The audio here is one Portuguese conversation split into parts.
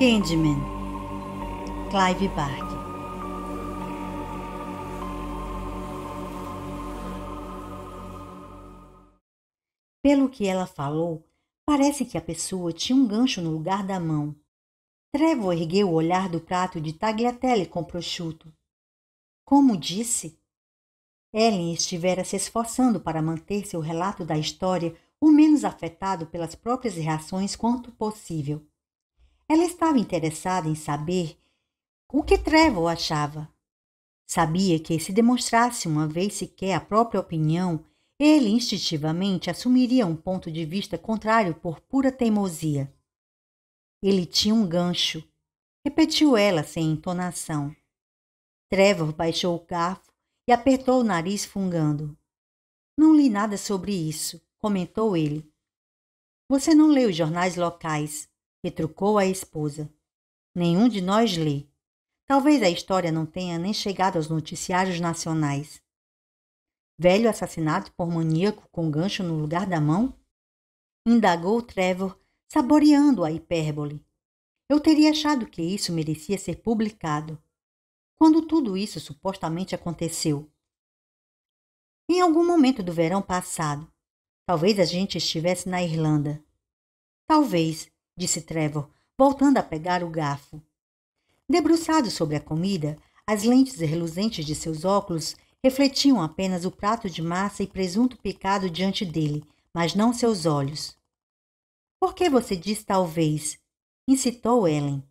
Candyman, Clive Barker. Pelo que ela falou, parece que a pessoa tinha um gancho no lugar da mão. Trevor ergueu o olhar do prato de tagliatelle com prosciutto. Como disse? Ellen estivera se esforçando para manter seu relato da história o menos afetado pelas próprias reações quanto possível. Ela estava interessada em saber o que Trevor achava. Sabia que, se demonstrasse uma vez sequer a própria opinião, ele instintivamente assumiria um ponto de vista contrário por pura teimosia. Ele tinha um gancho, repetiu ela sem entonação. Trevor baixou o garfo e apertou o nariz fungando. Não li nada sobre isso, comentou ele. Você não lê os jornais locais, retrucou a esposa. Nenhum de nós lê. Talvez a história não tenha nem chegado aos noticiários nacionais. Velho assassinato por maníaco com gancho no lugar da mão? Indagou Trevor, saboreando a hipérbole. Eu teria achado que isso merecia ser publicado. Quando tudo isso supostamente aconteceu? Em algum momento do verão passado. Talvez a gente estivesse na Irlanda. Talvez, disse Trevor, voltando a pegar o garfo. Debruçado sobre a comida, as lentes reluzentes de seus óculos refletiam apenas o prato de massa e presunto picado diante dele, mas não seus olhos. Por que você diz talvez? Incitou Ellen.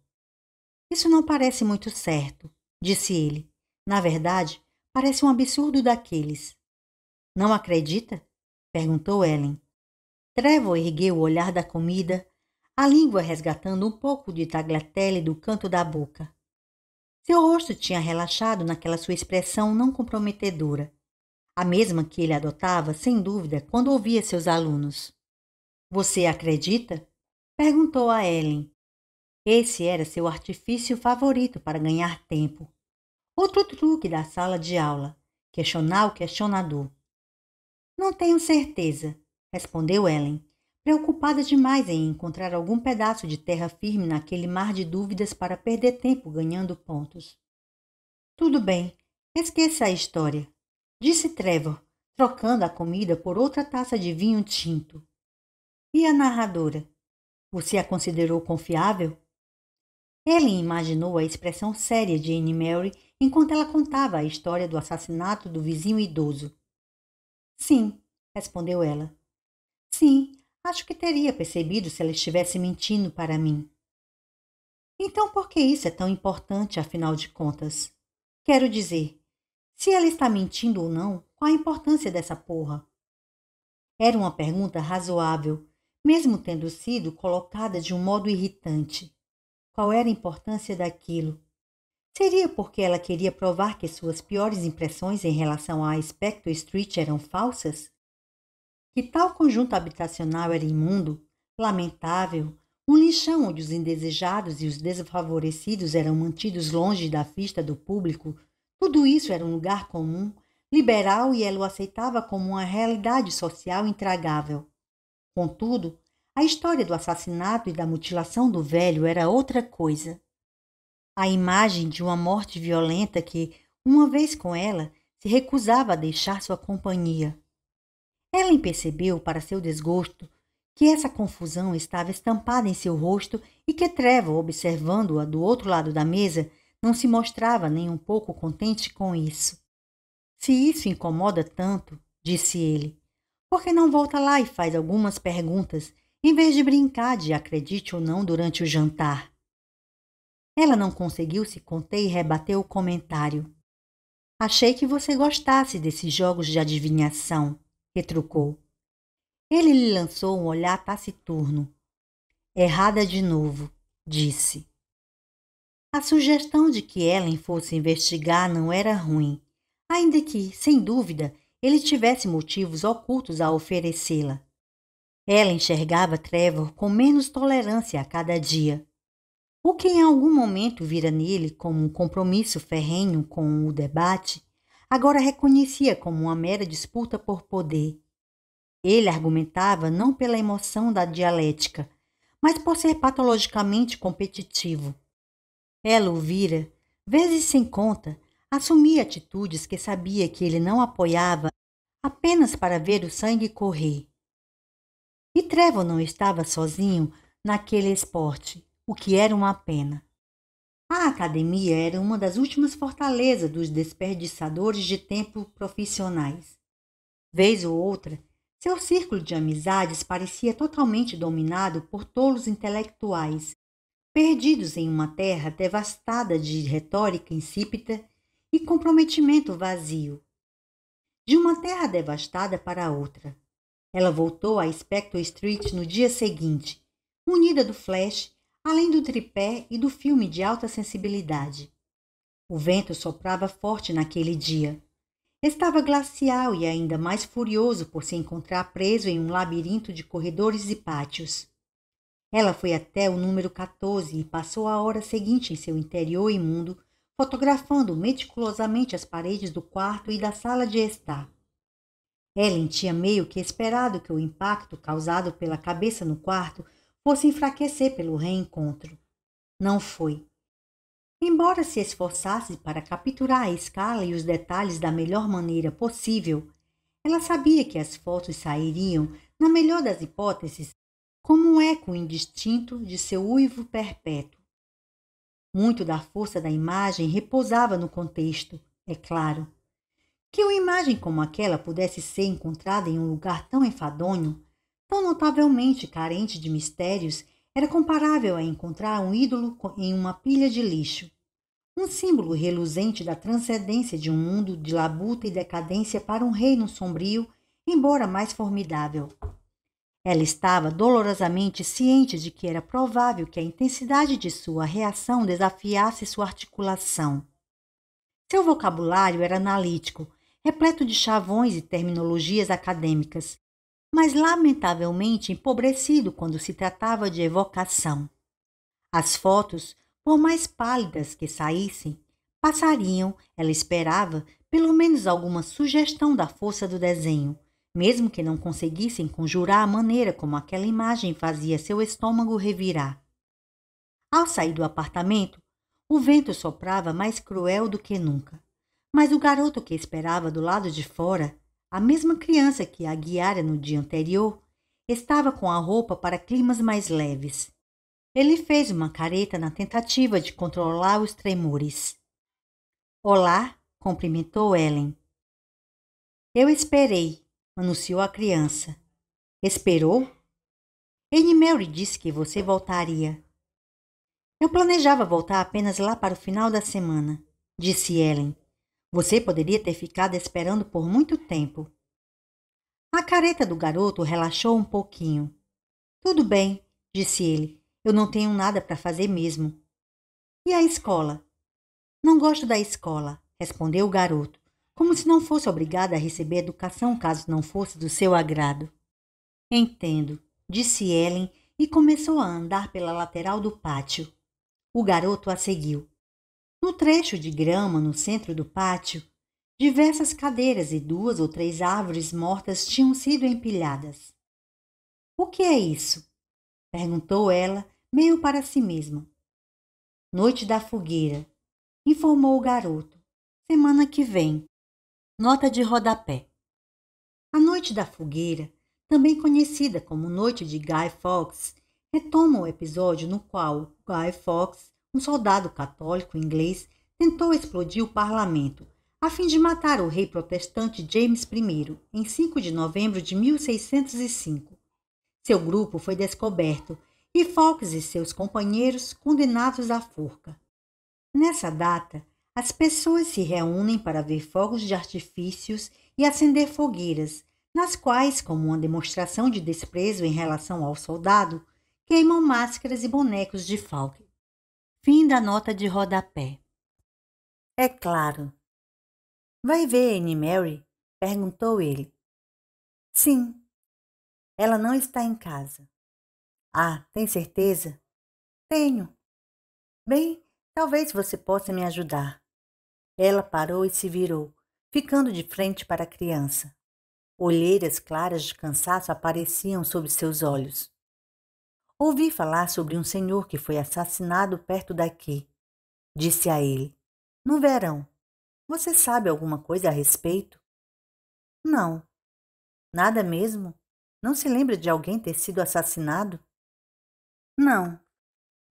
Isso não parece muito certo, disse ele. Na verdade, parece um absurdo daqueles. Não acredita? Perguntou Ellen. Trevor ergueu o olhar da comida, a língua resgatando um pouco de tagliatelle do canto da boca. Seu rosto tinha relaxado naquela sua expressão não comprometedora, a mesma que ele adotava, sem dúvida, quando ouvia seus alunos. Você acredita? Perguntou a Ellen. Esse era seu artifício favorito para ganhar tempo. Outro truque da sala de aula, questionar o questionador. Não tenho certeza, respondeu Ellen, preocupada demais em encontrar algum pedaço de terra firme naquele mar de dúvidas para perder tempo ganhando pontos. Tudo bem, esqueça a história, disse Trevor, trocando a comida por outra taça de vinho tinto. E a narradora? Você a considerou confiável? Ellen imaginou a expressão séria de Anne Mary enquanto ela contava a história do assassinato do vizinho idoso. Sim, respondeu ela. Sim, acho que teria percebido se ela estivesse mentindo para mim. Então por que isso é tão importante, afinal de contas? Quero dizer, se ela está mentindo ou não, qual a importância dessa porra? Era uma pergunta razoável, mesmo tendo sido colocada de um modo irritante. Qual era a importância daquilo? Seria porque ela queria provar que suas piores impressões em relação à Spector Street eram falsas? Que tal conjunto habitacional era imundo, lamentável, um lixão onde os indesejados e os desfavorecidos eram mantidos longe da vista do público, tudo isso era um lugar comum, liberal, e ela o aceitava como uma realidade social intragável. Contudo, a história do assassinato e da mutilação do velho era outra coisa. A imagem de uma morte violenta que, uma vez com ela, se recusava a deixar sua companhia. Ellen percebeu, para seu desgosto, que essa confusão estava estampada em seu rosto e que Trevor, observando-a do outro lado da mesa, não se mostrava nem um pouco contente com isso. Se isso incomoda tanto, disse ele, por que não volta lá e faz algumas perguntas, em vez de brincar de acredite ou não durante o jantar? Ela não conseguiu se conter e rebateu o comentário. Achei que você gostasse desses jogos de adivinhação, retrucou. Ele lhe lançou um olhar taciturno. Errada de novo, disse. A sugestão de que Ellen fosse investigar não era ruim, ainda que, sem dúvida, ele tivesse motivos ocultos a oferecê-la. Ela enxergava Trevor com menos tolerância a cada dia. O que em algum momento vira nele como um compromisso ferrenho com o debate, agora reconhecia como uma mera disputa por poder. Ele argumentava não pela emoção da dialética, mas por ser patologicamente competitivo. Ela o vira, vezes sem conta, assumia atitudes que sabia que ele não apoiava apenas para ver o sangue correr. E Trevor não estava sozinho naquele esporte, o que era uma pena. A academia era uma das últimas fortalezas dos desperdiçadores de tempo profissionais. Vez ou outra, seu círculo de amizades parecia totalmente dominado por tolos intelectuais, perdidos em uma terra devastada de retórica insípida e comprometimento vazio. De uma terra devastada para outra. Ela voltou a Spector Street no dia seguinte, munida do flash, além do tripé e do filme de alta sensibilidade. O vento soprava forte naquele dia. Estava glacial e ainda mais furioso por se encontrar preso em um labirinto de corredores e pátios. Ela foi até o número 14 e passou a hora seguinte em seu interior imundo, fotografando meticulosamente as paredes do quarto e da sala de estar. Ellen tinha meio que esperado que o impacto causado pela cabeça no quarto fosse enfraquecer pelo reencontro. Não foi. Embora se esforçasse para capturar a escala e os detalhes da melhor maneira possível, ela sabia que as fotos sairiam, na melhor das hipóteses, como um eco indistinto de seu uivo perpétuo. Muito da força da imagem repousava no contexto, é claro. Que uma imagem como aquela pudesse ser encontrada em um lugar tão enfadonho, tão notavelmente carente de mistérios, era comparável a encontrar um ídolo em uma pilha de lixo. Um símbolo reluzente da transcendência de um mundo de labuta e decadência para um reino sombrio, embora mais formidável. Ela estava dolorosamente ciente de que era provável que a intensidade de sua reação desafiasse sua articulação. Seu vocabulário era analítico, repleto de chavões e terminologias acadêmicas, mas lamentavelmente empobrecido quando se tratava de evocação. As fotos, por mais pálidas que saíssem, passariam, ela esperava, pelo menos alguma sugestão da força do desenho, mesmo que não conseguissem conjurar a maneira como aquela imagem fazia seu estômago revirar. Ao sair do apartamento, o vento soprava mais cruel do que nunca. Mas o garoto que esperava do lado de fora, a mesma criança que a guiara no dia anterior, estava com a roupa para climas mais leves. Ele fez uma careta na tentativa de controlar os tremores. Olá, cumprimentou Ellen. Eu esperei, anunciou a criança. Esperou? Anne Mary disse que você voltaria. Eu planejava voltar apenas lá para o final da semana, disse Ellen. Você poderia ter ficado esperando por muito tempo. A careta do garoto relaxou um pouquinho. Tudo bem, disse ele. Eu não tenho nada para fazer mesmo. E a escola? Não gosto da escola, respondeu o garoto, como se não fosse obrigada a receber educação caso não fosse do seu agrado. Entendo, disse Ellen e começou a andar pela lateral do pátio. O garoto a seguiu. No trecho de grama no centro do pátio, diversas cadeiras e 2 ou 3 árvores mortas tinham sido empilhadas. O que é isso? Perguntou ela, meio para si mesma. Noite da fogueira, informou o garoto. Semana que vem. Nota de rodapé. A Noite da Fogueira, também conhecida como Noite de Guy Fawkes, retoma o episódio no qual Guy Fawkes, um soldado católico inglês, tentou explodir o parlamento, a fim de matar o rei protestante James I, em 5 de novembro de 1605. Seu grupo foi descoberto e Fawkes e seus companheiros condenados à forca. Nessa data, as pessoas se reúnem para ver fogos de artifícios e acender fogueiras, nas quais, como uma demonstração de desprezo em relação ao soldado, queimam máscaras e bonecos de Fawkes. Fim da nota de rodapé. É claro. Vai ver Anne Mary? Perguntou ele. Sim. Ela não está em casa. Ah, tem certeza? Tenho. Bem, talvez você possa me ajudar. Ela parou e se virou, ficando de frente para a criança. Olheiras claras de cansaço apareciam sob seus olhos. Ouvi falar sobre um senhor que foi assassinado perto daqui. Disse a ele. No verão. Você sabe alguma coisa a respeito? Não. Nada mesmo? Não se lembra de alguém ter sido assassinado? Não.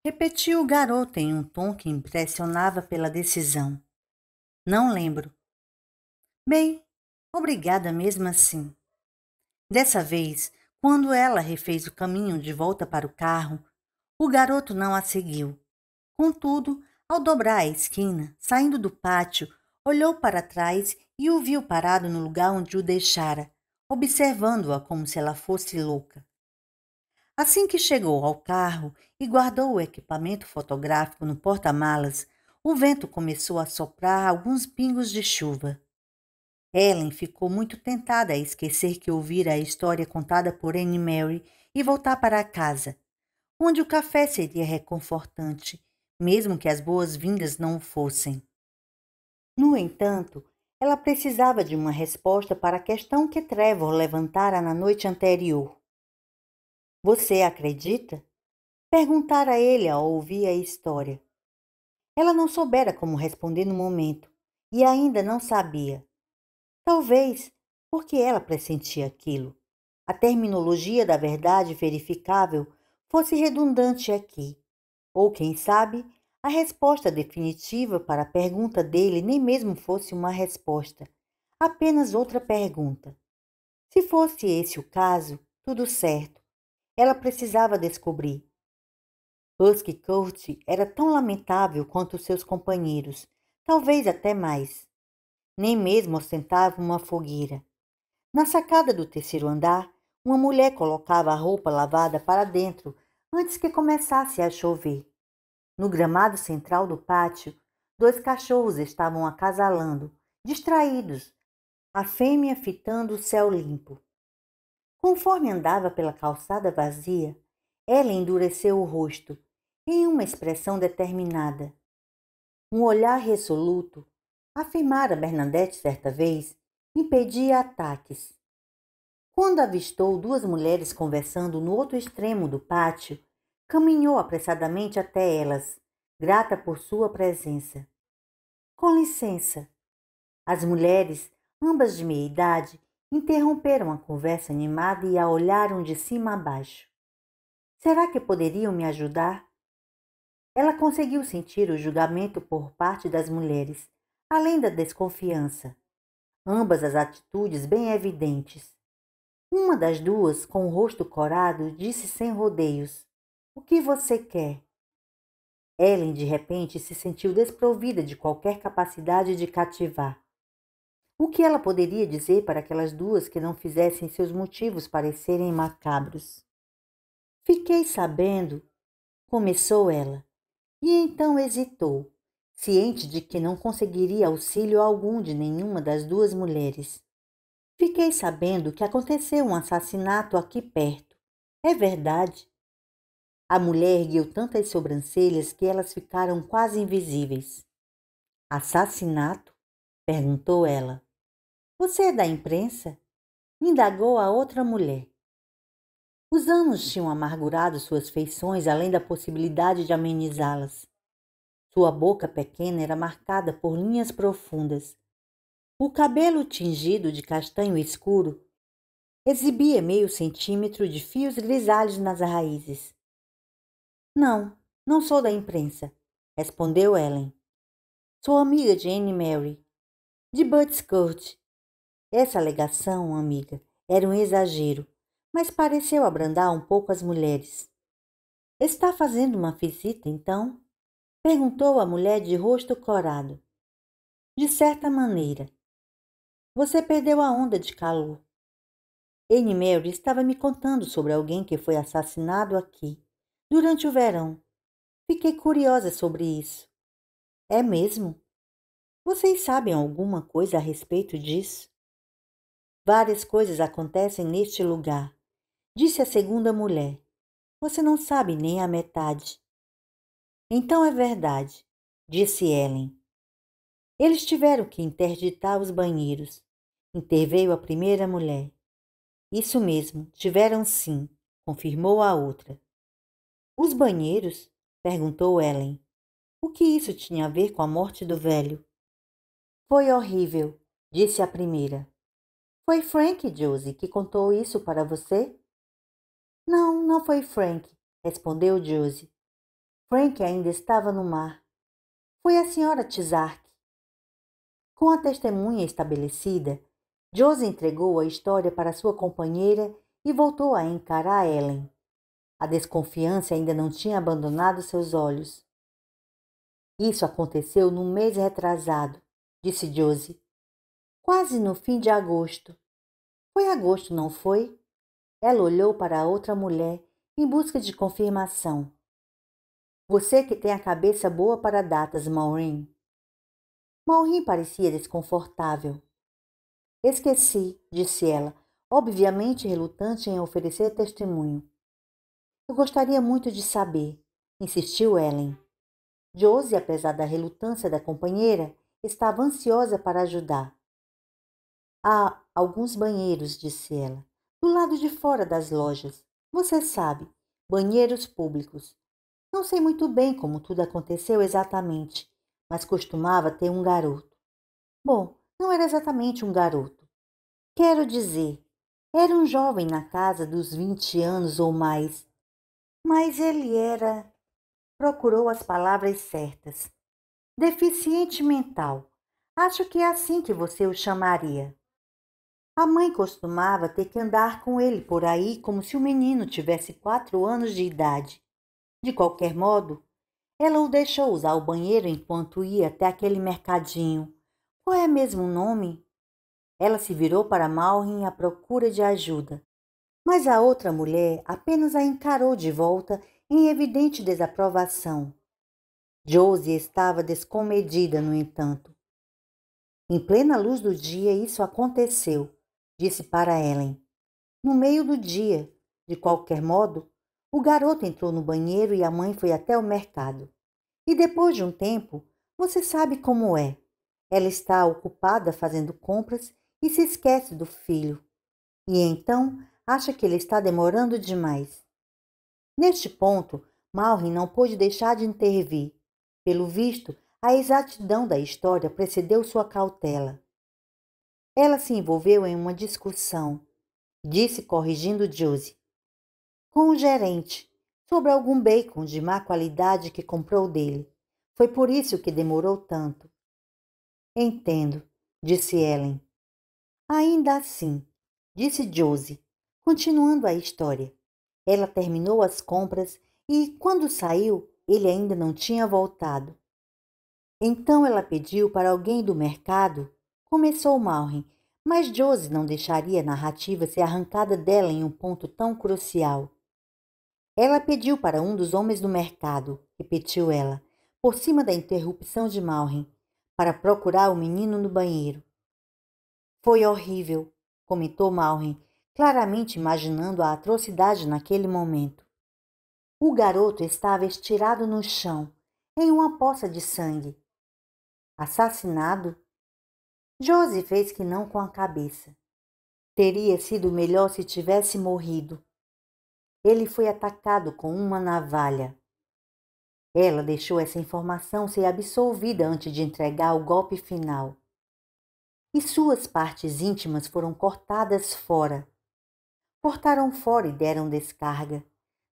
Repetiu o garoto em um tom que impressionava pela decisão. Não lembro. Bem, obrigada mesmo assim. Dessa vez, quando ela refez o caminho de volta para o carro, o garoto não a seguiu. Contudo, ao dobrar a esquina, saindo do pátio, olhou para trás e o viu parado no lugar onde o deixara, observando-a como se ela fosse louca. Assim que chegou ao carro e guardou o equipamento fotográfico no porta-malas, o vento começou a soprar alguns pingos de chuva. Ellen ficou muito tentada a esquecer que ouvira a história contada por Anne Mary e voltar para casa, onde o café seria reconfortante, mesmo que as boas-vindas não o fossem. No entanto, ela precisava de uma resposta para a questão que Trevor levantara na noite anterior. Você acredita? Perguntara ele ao ouvir a história. Ela não soubera como responder no momento, e ainda não sabia. Talvez porque ela pressentia aquilo. A terminologia da verdade verificável fosse redundante aqui. Ou, quem sabe, a resposta definitiva para a pergunta dele nem mesmo fosse uma resposta, apenas outra pergunta. Se fosse esse o caso, tudo certo. Ela precisava descobrir. Husky Court era tão lamentável quanto seus companheiros, talvez até mais. Nem mesmo ostentava uma fogueira. Na sacada do terceiro andar, uma mulher colocava a roupa lavada para dentro antes que começasse a chover. No gramado central do pátio, 2 cachorros estavam acasalando, distraídos, a fêmea fitando o céu limpo. Conforme andava pela calçada vazia, ela endureceu o rosto, em uma expressão determinada. Um olhar resoluto, afirmara Bernadette certa vez, impedia ataques. Quando avistou 2 mulheres conversando no outro extremo do pátio, caminhou apressadamente até elas, grata por sua presença. Com licença. As mulheres, ambas de meia idade, interromperam a conversa animada e a olharam de cima a baixo. Será que poderiam me ajudar? Ela conseguiu sentir o julgamento por parte das mulheres, além da desconfiança. Ambas as atitudes bem evidentes. Uma das 2, com o rosto corado, disse sem rodeios: O que você quer? Ellen, de repente, se sentiu desprovida de qualquer capacidade de cativar. O que ela poderia dizer para aquelas 2 que não fizessem seus motivos parecerem macabros? Fiquei sabendo, começou ela, e então hesitou, ciente de que não conseguiria auxílio algum de nenhuma das 2 mulheres. Fiquei sabendo que aconteceu um assassinato aqui perto. É verdade. A mulher ergueu tantas sobrancelhas que elas ficaram quase invisíveis. Assassinato? Perguntou ela. Você é da imprensa? Indagou a outra mulher. Os anos tinham amargurado suas feições além da possibilidade de amenizá-las. Sua boca pequena era marcada por linhas profundas. O cabelo tingido de castanho escuro exibia meio centímetro de fios grisalhos nas raízes. Não, não sou da imprensa, respondeu Ellen. Sou amiga de Anne Mary, de Butts Court. Essa alegação, amiga, era um exagero, mas pareceu abrandar um pouco as mulheres. Está fazendo uma visita, então? Perguntou a mulher de rosto corado. De certa maneira. Você perdeu a onda de calor. Anne Mary estava me contando sobre alguém que foi assassinado aqui, durante o verão. Fiquei curiosa sobre isso. É mesmo? Vocês sabem alguma coisa a respeito disso? Várias coisas acontecem neste lugar, disse a segunda mulher. Você não sabe nem a metade. Então é verdade, disse Ellen. Eles tiveram que interditar os banheiros. Interveio a primeira mulher. Isso mesmo, tiveram sim, confirmou a outra. Os banheiros? Perguntou Ellen. O que isso tinha a ver com a morte do velho? Foi horrível, disse a primeira. Foi Frank, Josie, que contou isso para você? Não, não foi Frank, respondeu Josie. Frank ainda estava no mar. Foi a senhora Tizark. Com a testemunha estabelecida, Josie entregou a história para sua companheira e voltou a encarar Ellen. A desconfiança ainda não tinha abandonado seus olhos. Isso aconteceu num mês retrasado, disse Josie. Quase no fim de agosto. Foi agosto, não foi? Ela olhou para a outra mulher em busca de confirmação. Você que tem a cabeça boa para datas, Maureen. Maureen parecia desconfortável. Esqueci, disse ela, obviamente relutante em oferecer testemunho. Eu gostaria muito de saber, insistiu Ellen. Josie, apesar da relutância da companheira, estava ansiosa para ajudar. Há alguns banheiros, disse ela, do lado de fora das lojas. Você sabe, banheiros públicos. Não sei muito bem como tudo aconteceu exatamente, mas costumava ter um garoto. Bom, não era exatamente um garoto. Quero dizer, era um jovem na casa dos 20 anos ou mais, mas ele era... Procurou as palavras certas. Deficiente mental. Acho que é assim que você o chamaria. A mãe costumava ter que andar com ele por aí como se o menino tivesse 4 anos de idade. De qualquer modo, ela o deixou usar o banheiro enquanto ia até aquele mercadinho. Qual é mesmo o nome? Ela se virou para Maureen à procura de ajuda, mas a outra mulher apenas a encarou de volta em evidente desaprovação. Josie estava descomedida, no entanto. Em plena luz do dia isso aconteceu, disse para Ellen. No meio do dia, de qualquer modo, o garoto entrou no banheiro e a mãe foi até o mercado. E depois de um tempo, você sabe como é. Ela está ocupada fazendo compras e se esquece do filho. E então acha que ele está demorando demais. Neste ponto, Maureen não pôde deixar de intervir. Pelo visto, a exatidão da história precedeu sua cautela. Ela se envolveu em uma discussão, disse corrigindo Josie, com o gerente, sobre algum bacon de má qualidade que comprou dele. Foi por isso que demorou tanto. Entendo, disse Ellen. Ainda assim, disse Josie, continuando a história. Ela terminou as compras e, quando saiu, ele ainda não tinha voltado. Então ela pediu para alguém do mercado, começou Maureen, mas Josie não deixaria a narrativa ser arrancada dela em um ponto tão crucial. Ela pediu para um dos homens do mercado, repetiu ela, por cima da interrupção de Maureen, para procurar o menino no banheiro. Foi horrível, comentou Maureen, claramente imaginando a atrocidade naquele momento. O garoto estava estirado no chão, em uma poça de sangue. Assassinado? Josie fez que não com a cabeça. Teria sido melhor se tivesse morrido. Ele foi atacado com uma navalha. Ela deixou essa informação ser absolvida antes de entregar o golpe final. E suas partes íntimas foram cortadas fora. Cortaram fora e deram descarga.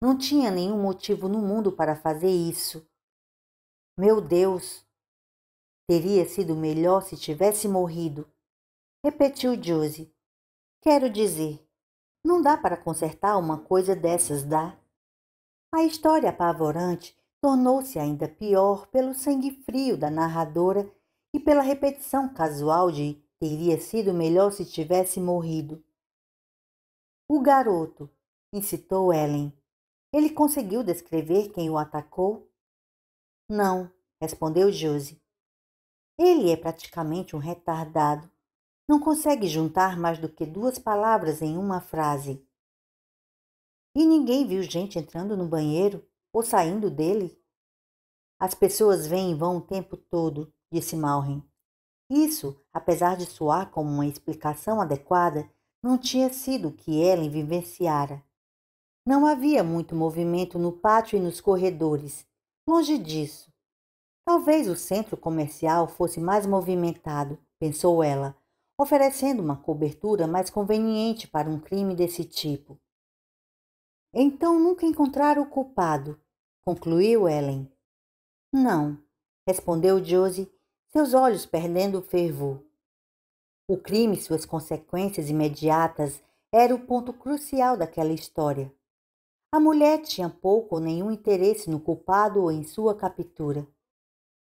Não tinha nenhum motivo no mundo para fazer isso. Meu Deus! Teria sido melhor se tivesse morrido, repetiu Josie. Quero dizer, não dá para consertar uma coisa dessas, dá? A história apavorante tornou-se ainda pior pelo sangue frio da narradora e pela repetição casual de teria sido melhor se tivesse morrido. O garoto, incitou Ellen. Ele conseguiu descrever quem o atacou? Não, respondeu Josie. Ele é praticamente um retardado. Não consegue juntar mais do que 2 palavras em uma frase. E ninguém viu gente entrando no banheiro ou saindo dele? As pessoas vêm e vão o tempo todo, disse Maureen. Isso, apesar de soar como uma explicação adequada, não tinha sido o que Ellen vivenciara. Não havia muito movimento no pátio e nos corredores. Longe disso. Talvez o centro comercial fosse mais movimentado, pensou ela, oferecendo uma cobertura mais conveniente para um crime desse tipo. Então nunca encontraram o culpado, concluiu Ellen. Não, respondeu Josie, seus olhos perdendo o fervor. O crime e suas consequências imediatas era o ponto crucial daquela história. A mulher tinha pouco ou nenhum interesse no culpado ou em sua captura.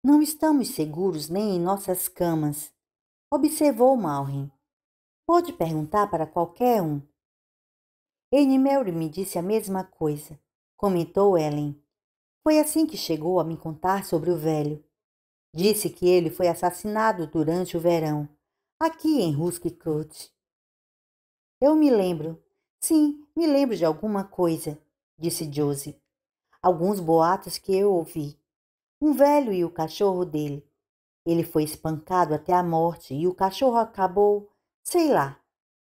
Não estamos seguros nem em nossas camas, observou Malrin. Pode perguntar para qualquer um. Anne Mary me disse a mesma coisa, comentou Ellen. Foi assim que chegou a me contar sobre o velho. Disse que ele foi assassinado durante o verão, aqui em Ruskcote. Eu me lembro. Sim, me lembro de alguma coisa, disse Josie. Alguns boatos que eu ouvi. Um velho e o cachorro dele. Ele foi espancado até a morte e o cachorro acabou, sei lá.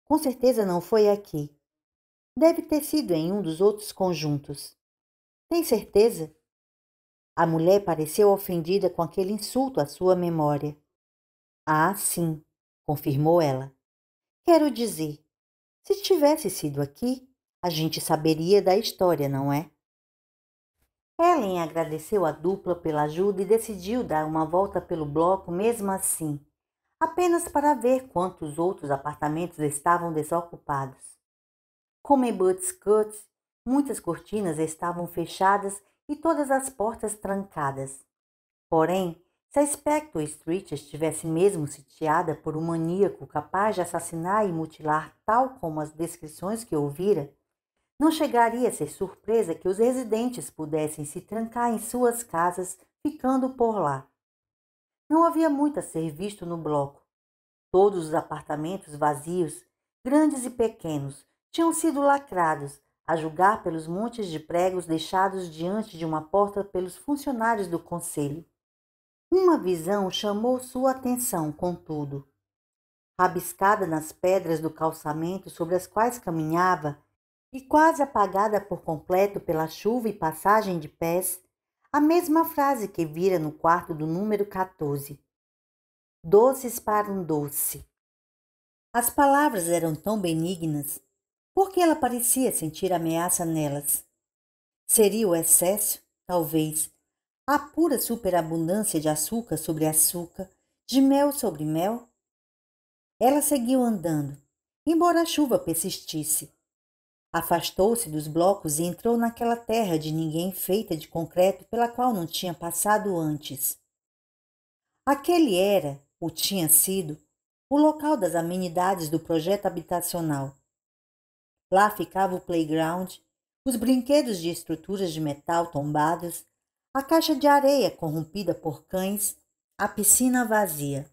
Com certeza não foi aqui. Deve ter sido em um dos outros conjuntos. Tem certeza? A mulher pareceu ofendida com aquele insulto à sua memória. Ah, sim, confirmou ela. Quero dizer, se tivesse sido aqui, a gente saberia da história, não é? Ellen agradeceu a dupla pela ajuda e decidiu dar uma volta pelo bloco mesmo assim, apenas para ver quantos outros apartamentos estavam desocupados. Como em Butts-Court, muitas cortinas estavam fechadas e todas as portas trancadas. Porém, se a Spector Street estivesse mesmo sitiada por um maníaco capaz de assassinar e mutilar tal como as descrições que ouvira, não chegaria a ser surpresa que os residentes pudessem se trancar em suas casas, ficando por lá. Não havia muito a ser visto no bloco. Todos os apartamentos vazios, grandes e pequenos, tinham sido lacrados, a julgar pelos montes de pregos deixados diante de uma porta pelos funcionários do conselho. Uma visão chamou sua atenção, contudo. Rabiscada nas pedras do calçamento sobre as quais caminhava, e quase apagada por completo pela chuva e passagem de pés, a mesma frase que vira no quarto do número 14. Doces para um doce. As palavras eram tão benignas, porque ela parecia sentir ameaça nelas. Seria o excesso, talvez, a pura superabundância de açúcar sobre açúcar, de mel sobre mel? Ela seguiu andando, embora a chuva persistisse. Afastou-se dos blocos e entrou naquela terra de ninguém feita de concreto pela qual não tinha passado antes. Aquele era, ou tinha sido, o local das amenidades do projeto habitacional. Lá ficava o playground, os brinquedos de estruturas de metal tombadas, a caixa de areia corrompida por cães, a piscina vazia.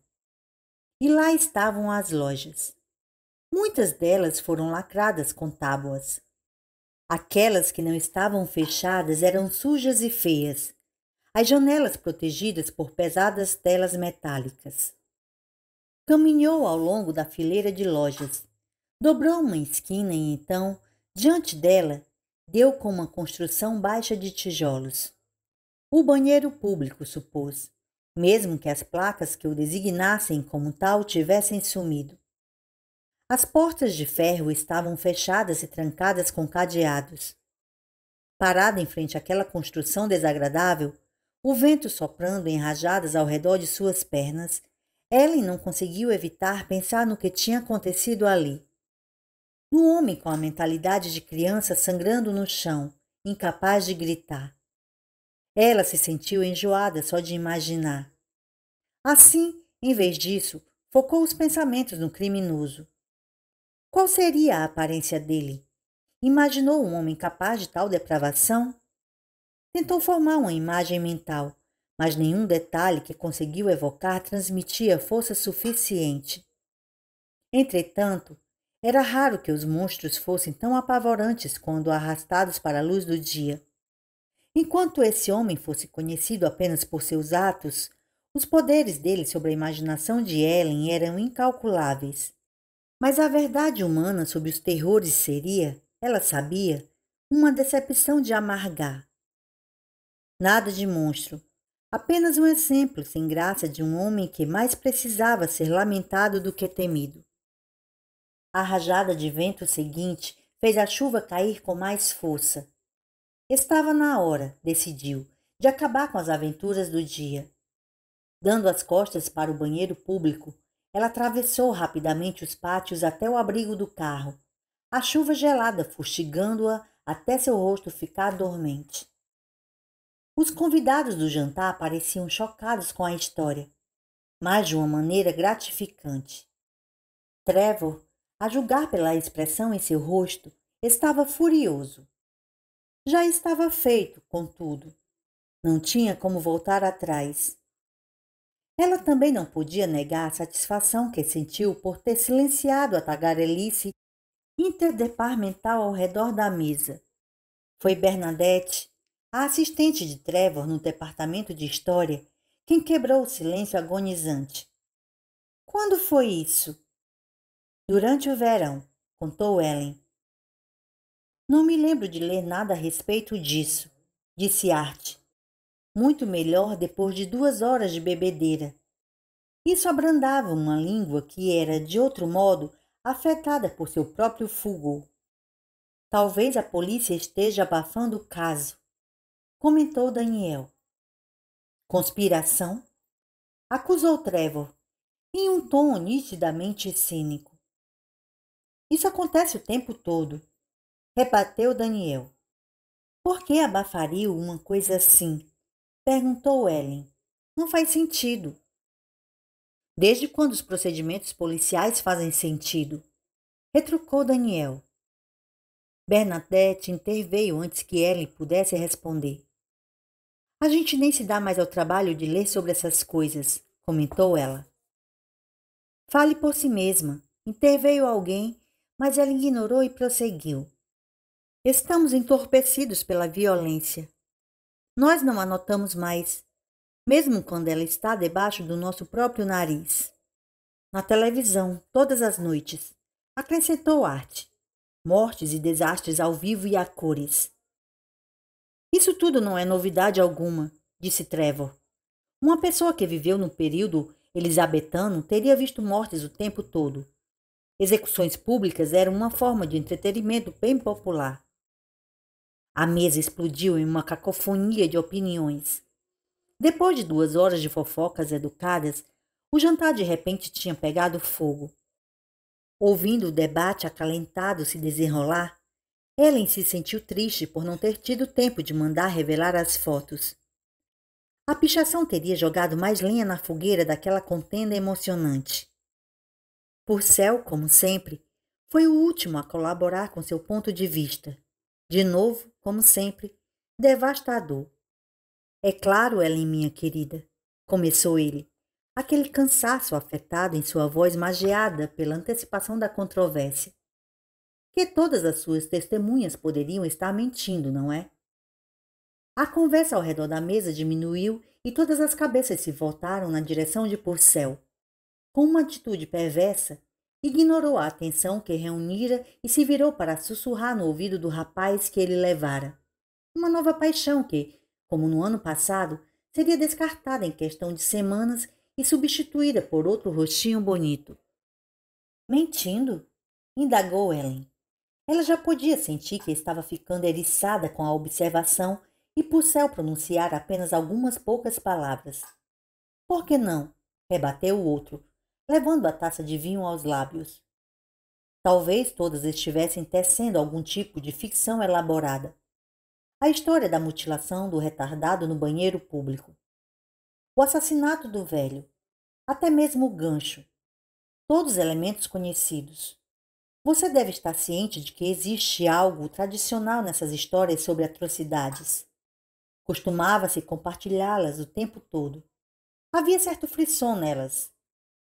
E lá estavam as lojas. Muitas delas foram lacradas com tábuas. Aquelas que não estavam fechadas eram sujas e feias, as janelas protegidas por pesadas telas metálicas. Caminhou ao longo da fileira de lojas, dobrou uma esquina e então, diante dela, deu com uma construção baixa de tijolos. O banheiro público, supôs, mesmo que as placas que o designassem como tal tivessem sumido. As portas de ferro estavam fechadas e trancadas com cadeados. Parada em frente àquela construção desagradável, o vento soprando em rajadas ao redor de suas pernas, Ellen não conseguiu evitar pensar no que tinha acontecido ali. No homem com a mentalidade de criança sangrando no chão, incapaz de gritar. Ela se sentiu enjoada só de imaginar. Assim, em vez disso, focou os pensamentos no criminoso. Qual seria a aparência dele? Imaginou um homem capaz de tal depravação? Tentou formar uma imagem mental, mas nenhum detalhe que conseguiu evocar transmitia força suficiente. Entretanto, era raro que os monstros fossem tão apavorantes quando arrastados para a luz do dia. Enquanto esse homem fosse conhecido apenas por seus atos, os poderes dele sobre a imaginação de Ellen eram incalculáveis. Mas a verdade humana sobre os terrores seria, ela sabia, uma decepção de amargar. Nada de monstro, apenas um exemplo sem graça de um homem que mais precisava ser lamentado do que temido. A rajada de vento seguinte fez a chuva cair com mais força. Estava na hora, decidiu, de acabar com as aventuras do dia. Dando as costas para o banheiro público, ela atravessou rapidamente os pátios até o abrigo do carro, a chuva gelada fustigando-a até seu rosto ficar dormente. Os convidados do jantar pareciam chocados com a história, mas de uma maneira gratificante. Trevor, a julgar pela expressão em seu rosto, estava furioso. Já estava feito, contudo. Não tinha como voltar atrás. Ela também não podia negar a satisfação que sentiu por ter silenciado a tagarelice interdepartamental ao redor da mesa. Foi Bernadette, a assistente de Trevor no departamento de História, quem quebrou o silêncio agonizante. Quando foi isso? Durante o verão, contou Ellen. Não me lembro de ler nada a respeito disso, disse Art. Muito melhor depois de 2 horas de bebedeira. Isso abrandava uma língua que era, de outro modo, afetada por seu próprio fulgor. Talvez a polícia esteja abafando o caso, comentou Daniel. Conspiração? Acusou Trevor, em um tom nitidamente cínico. Isso acontece o tempo todo, rebateu Daniel. Por que abafariam uma coisa assim? Perguntou Ellen. Não faz sentido. Desde quando os procedimentos policiais fazem sentido? Retrucou Daniel. Bernadette interveio antes que Ellen pudesse responder. A gente nem se dá mais ao trabalho de ler sobre essas coisas, comentou ela. Fale por si mesma. Interveio alguém, mas ela ignorou e prosseguiu. Estamos entorpecidos pela violência. Nós não a notamos mais, mesmo quando ela está debaixo do nosso próprio nariz. Na televisão, todas as noites, acrescentou Art. Mortes e desastres ao vivo e a cores. Isso tudo não é novidade alguma, disse Trevor. Uma pessoa que viveu no período elisabetano teria visto mortes o tempo todo. Execuções públicas eram uma forma de entretenimento bem popular. A mesa explodiu em uma cacofonia de opiniões. Depois de 2 horas de fofocas educadas, o jantar de repente tinha pegado fogo. Ouvindo o debate acalentado se desenrolar, Ellen se sentiu triste por não ter tido tempo de mandar revelar as fotos. A pichação teria jogado mais lenha na fogueira daquela contenda emocionante. Purcell, como sempre, foi o último a colaborar com seu ponto de vista. De novo, como sempre, devastador. É claro, Ellen, minha querida, começou ele, aquele cansaço afetado em sua voz mageada pela antecipação da controvérsia. Que todas as suas testemunhas poderiam estar mentindo, não é? A conversa ao redor da mesa diminuiu e todas as cabeças se voltaram na direção de Purcell. Com uma atitude perversa, ignorou a atenção que reunira e se virou para sussurrar no ouvido do rapaz que ele levara. Uma nova paixão que, como no ano passado, seria descartada em questão de semanas e substituída por outro rostinho bonito. Mentindo? Indagou Ellen. Ela já podia sentir que estava ficando eriçada com a observação e Purcell pronunciar apenas algumas poucas palavras. Por que não? Rebateu o outro, levando a taça de vinho aos lábios. Talvez todas estivessem tecendo algum tipo de ficção elaborada. A história da mutilação do retardado no banheiro público. O assassinato do velho. Até mesmo o gancho. Todos elementos conhecidos. Você deve estar ciente de que existe algo tradicional nessas histórias sobre atrocidades. Costumava-se compartilhá-las o tempo todo. Havia certo frisson nelas.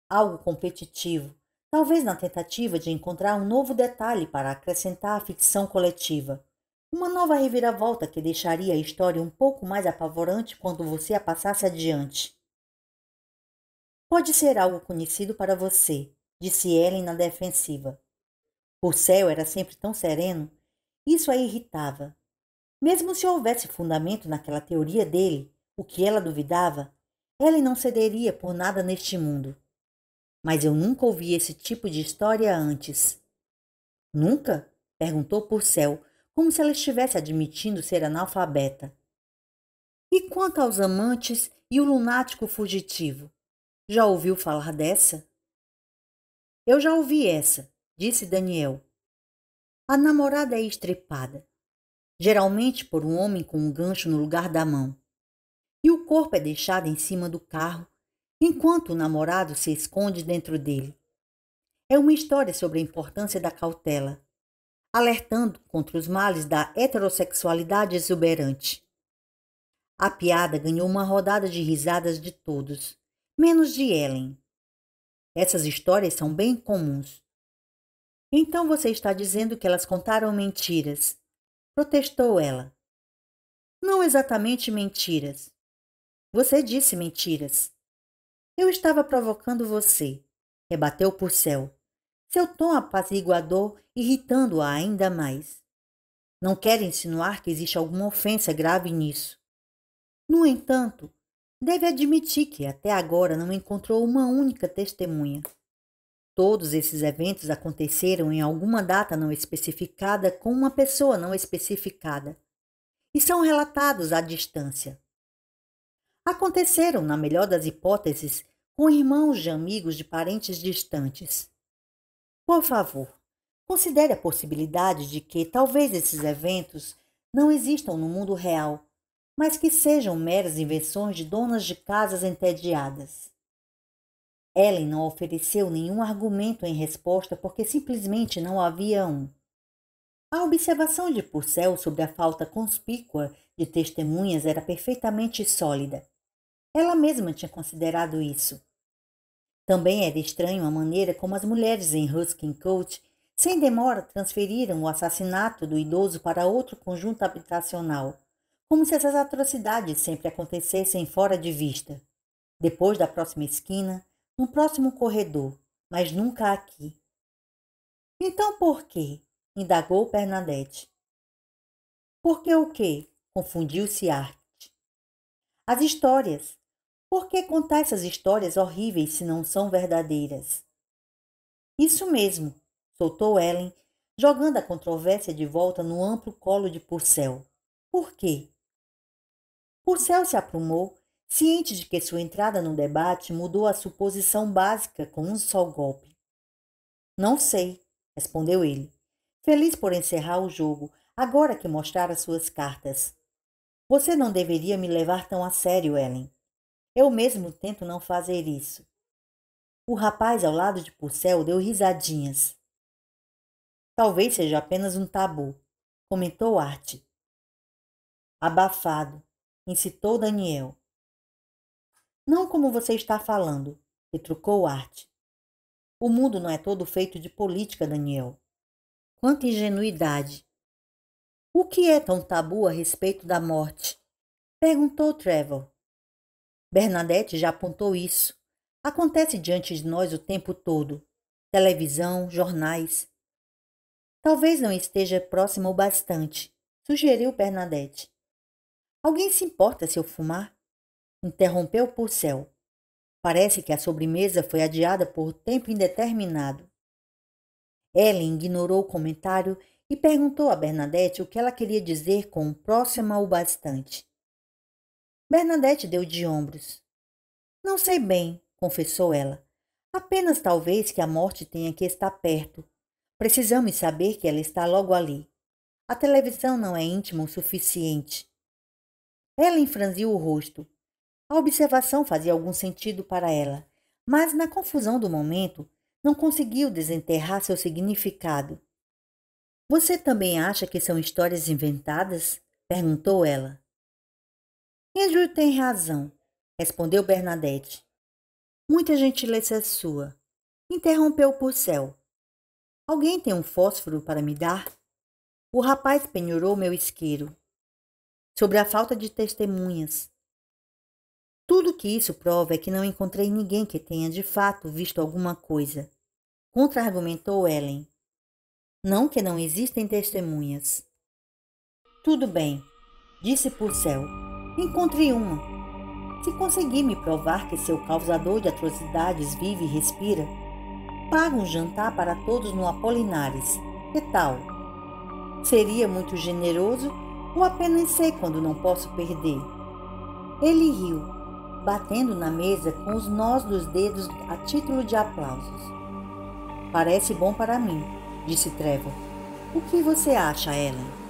Algo competitivo, talvez na tentativa de encontrar um novo detalhe para acrescentar à ficção coletiva. Uma nova reviravolta que deixaria a história um pouco mais apavorante quando você a passasse adiante. Pode ser algo conhecido para você, disse Ellen na defensiva. Purcell era sempre tão sereno, Isso a irritava. Mesmo se houvesse fundamento naquela teoria dele, o que ela duvidava, Ellen não cederia por nada neste mundo. Mas eu nunca ouvi esse tipo de história antes. Nunca? Perguntou Purcell, como se ela estivesse admitindo ser analfabeta. E quanto aos amantes e o lunático fugitivo? Já ouviu falar dessa? Eu já ouvi essa, disse Daniel. A namorada é estrepada, geralmente por um homem com um gancho no lugar da mão. E o corpo é deixado em cima do carro, enquanto o namorado se esconde dentro dele. É uma história sobre a importância da cautela, alertando contra os males da heterossexualidade exuberante. A piada ganhou uma rodada de risadas de todos, menos de Ellen. Essas histórias são bem comuns. Então você está dizendo que elas contaram mentiras, protestou ela. Não exatamente mentiras. Você disse mentiras. Eu estava provocando você, rebateu Purcell, seu tom apaziguador irritando-a ainda mais. Não quero insinuar que existe alguma ofensa grave nisso. No entanto, deve admitir que até agora não encontrou uma única testemunha. Todos esses eventos aconteceram em alguma data não especificada com uma pessoa não especificada e são relatados à distância. Aconteceram, na melhor das hipóteses, com irmãos de amigos de parentes distantes. Por favor, considere a possibilidade de que talvez esses eventos não existam no mundo real, mas que sejam meras invenções de donas de casas entediadas. Ellen não ofereceu nenhum argumento em resposta porque simplesmente não havia um. A observação de Purcell sobre a falta conspícua de testemunhas era perfeitamente sólida. Ela mesma tinha considerado isso. Também era estranho a maneira como as mulheres em Ruskin Court, sem demora, transferiram o assassinato do idoso para outro conjunto habitacional, como se essas atrocidades sempre acontecessem fora de vista. Depois da próxima esquina, no próximo corredor, mas nunca aqui. Então por quê? Indagou Bernadette. Por que o quê? Confundiu-se Art. As histórias. Por que contar essas histórias horríveis se não são verdadeiras? Isso mesmo, soltou Ellen, jogando a controvérsia de volta no amplo colo de Purcell. Por quê? Purcell se aprumou, ciente de que sua entrada no debate mudou a suposição básica com um só golpe. Não sei, respondeu ele, feliz por encerrar o jogo, agora que mostrara suas cartas. Você não deveria me levar tão a sério, Ellen. Eu mesmo tento não fazer isso. O rapaz ao lado de Purcell deu risadinhas. Talvez seja apenas um tabu, comentou Art. Abafado, incitou Daniel. Não como você está falando, retrucou Art. O mundo não é todo feito de política, Daniel. Quanta ingenuidade! O que é tão tabu a respeito da morte? Perguntou Trevor. Bernadette já apontou isso. Acontece diante de nós o tempo todo. Televisão, jornais. Talvez não esteja próximo o bastante, sugeriu Bernadette. Alguém se importa se eu fumar? Interrompeu Purcell. Parece que a sobremesa foi adiada por tempo indeterminado. Ellen ignorou o comentário e perguntou a Bernadette o que ela queria dizer com próxima o bastante. Bernadette deu de ombros. Não sei bem, confessou ela. Apenas talvez que a morte tenha que estar perto. Precisamos saber que ela está logo ali. A televisão não é íntima o suficiente. Ellen franziu o rosto. A observação fazia algum sentido para ela, mas na confusão do momento não conseguiu desenterrar seu significado. Você também acha que são histórias inventadas? Perguntou ela. Andrew tem razão, respondeu Bernadette. Muita gentileza sua. Interrompeu Purcell. Alguém tem um fósforo para me dar? O rapaz penhorou meu isqueiro. Sobre a falta de testemunhas. Tudo que isso prova é que não encontrei ninguém que tenha de fato visto alguma coisa. Contra-argumentou Ellen. Não que não existem testemunhas. Tudo bem, disse Purcell. Encontrei uma. Se conseguir me provar que seu causador de atrocidades vive e respira, pago um jantar para todos no Apolinares. Que tal? Seria muito generoso ou apenas sei quando não posso perder? Ele riu, batendo na mesa com os nós dos dedos a título de aplausos. Parece bom para mim, disse Trevor. O que você acha, Ellen?